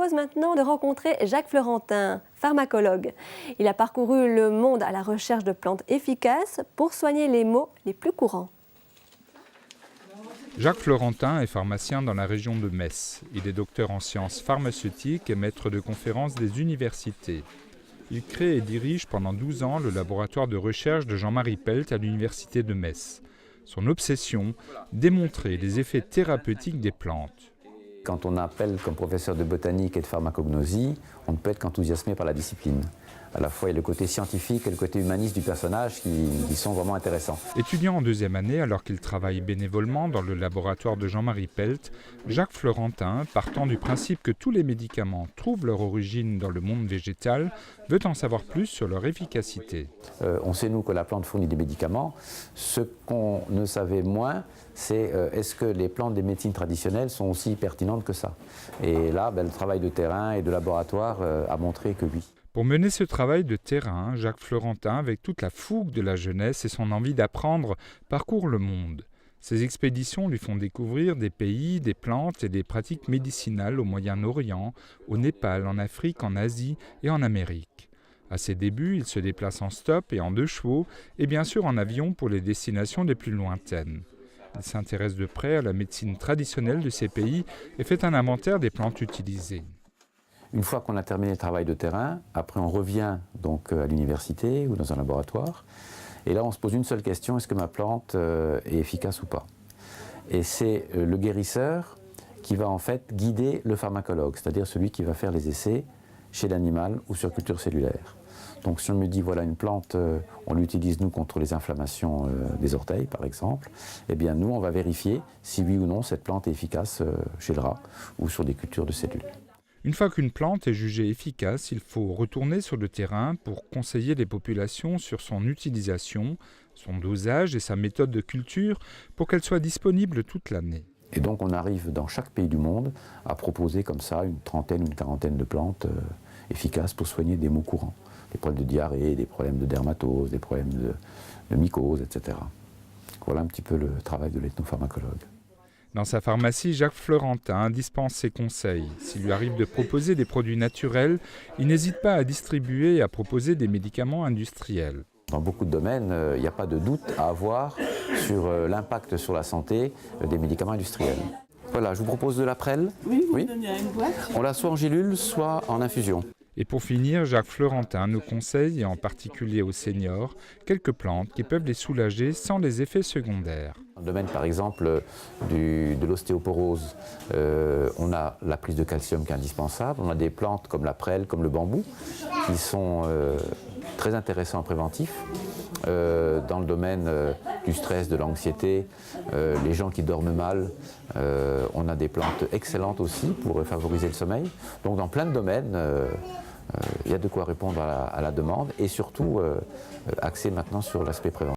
propose maintenant de rencontrer Jacques Florentin, pharmacologue. Il a parcouru le monde à la recherche de plantes efficaces pour soigner les maux les plus courants. Jacques Florentin est pharmacien dans la région de Metz. Il est docteur en sciences pharmaceutiques et maître de conférences des universités. Il crée et dirige pendant 12 ans le laboratoire de recherche de Jean-Marie Pelt à l'université de Metz. Son obsession, démontrer les effets thérapeutiques des plantes. Quand on appelle comme professeur de botanique et de pharmacognosie, on ne peut être qu'enthousiasmé par la discipline. À la fois, il y a le côté scientifique et le côté humaniste du personnage qui sont vraiment intéressants. Étudiant en deuxième année, alors qu'il travaille bénévolement dans le laboratoire de Jean-Marie Pelt, Jacques Florentin, partant du principe que tous les médicaments trouvent leur origine dans le monde végétal, veut en savoir plus sur leur efficacité. On sait, nous, que la plante fournit des médicaments. Ce qu'on ne savait moins, c'est est-ce que les plantes des médecines traditionnelles sont aussi pertinentes que ça. Et là, le travail de terrain et de laboratoire a montré que oui. Pour mener ce travail de terrain, Jacques Florentin, avec toute la fougue de la jeunesse et son envie d'apprendre, parcourt le monde. Ses expéditions lui font découvrir des pays, des plantes et des pratiques médicinales au Moyen-Orient, au Népal, en Afrique, en Asie et en Amérique. À ses débuts, il se déplace en stop et en 2 chevaux, et bien sûr en avion pour les destinations les plus lointaines. Il s'intéresse de près à la médecine traditionnelle de ces pays et fait un inventaire des plantes utilisées. Une fois qu'on a terminé le travail de terrain, après on revient donc à l'université ou dans un laboratoire. Et là, on se pose une seule question, est-ce que ma plante est efficace ou pas? Et c'est le guérisseur qui va en fait guider le pharmacologue, c'est-à-dire celui qui va faire les essais chez l'animal ou sur culture cellulaire. Donc si on me dit, voilà une plante, on l'utilise nous contre les inflammations des orteils par exemple, eh bien nous on va vérifier si oui ou non cette plante est efficace chez le rat ou sur des cultures de cellules. Une fois qu'une plante est jugée efficace, il faut retourner sur le terrain pour conseiller les populations sur son utilisation, son dosage et sa méthode de culture pour qu'elle soit disponible toute l'année. Et donc on arrive dans chaque pays du monde à proposer comme ça une trentaine ou une quarantaine de plantes efficaces pour soigner des maux courants. Des problèmes de diarrhée, des problèmes de dermatose, des problèmes de mycose, etc. Voilà un petit peu le travail de l'ethnopharmacologue. Dans sa pharmacie, Jacques Florentin dispense ses conseils. S'il lui arrive de proposer des produits naturels, il n'hésite pas à distribuer et à proposer des médicaments industriels. Dans beaucoup de domaines, il n'y a pas de doute à avoir sur l'impact sur la santé des médicaments industriels. Voilà, je vous propose de la prêle. Oui, vous me donnez une boîte. On l'a soit en gélule, soit en infusion. Et pour finir, Jacques Florentin nous conseille, et en particulier aux seniors, quelques plantes qui peuvent les soulager sans les effets secondaires. Dans le domaine par exemple de l'ostéoporose, on a la prise de calcium qui est indispensable. On a des plantes comme la prêle, comme le bambou, qui sont très intéressants préventifs. Dans le domaine du stress, de l'anxiété, les gens qui dorment mal, on a des plantes excellentes aussi pour favoriser le sommeil. Donc dans plein de domaines, il y a de quoi répondre à la demande et surtout axer maintenant sur l'aspect préventif.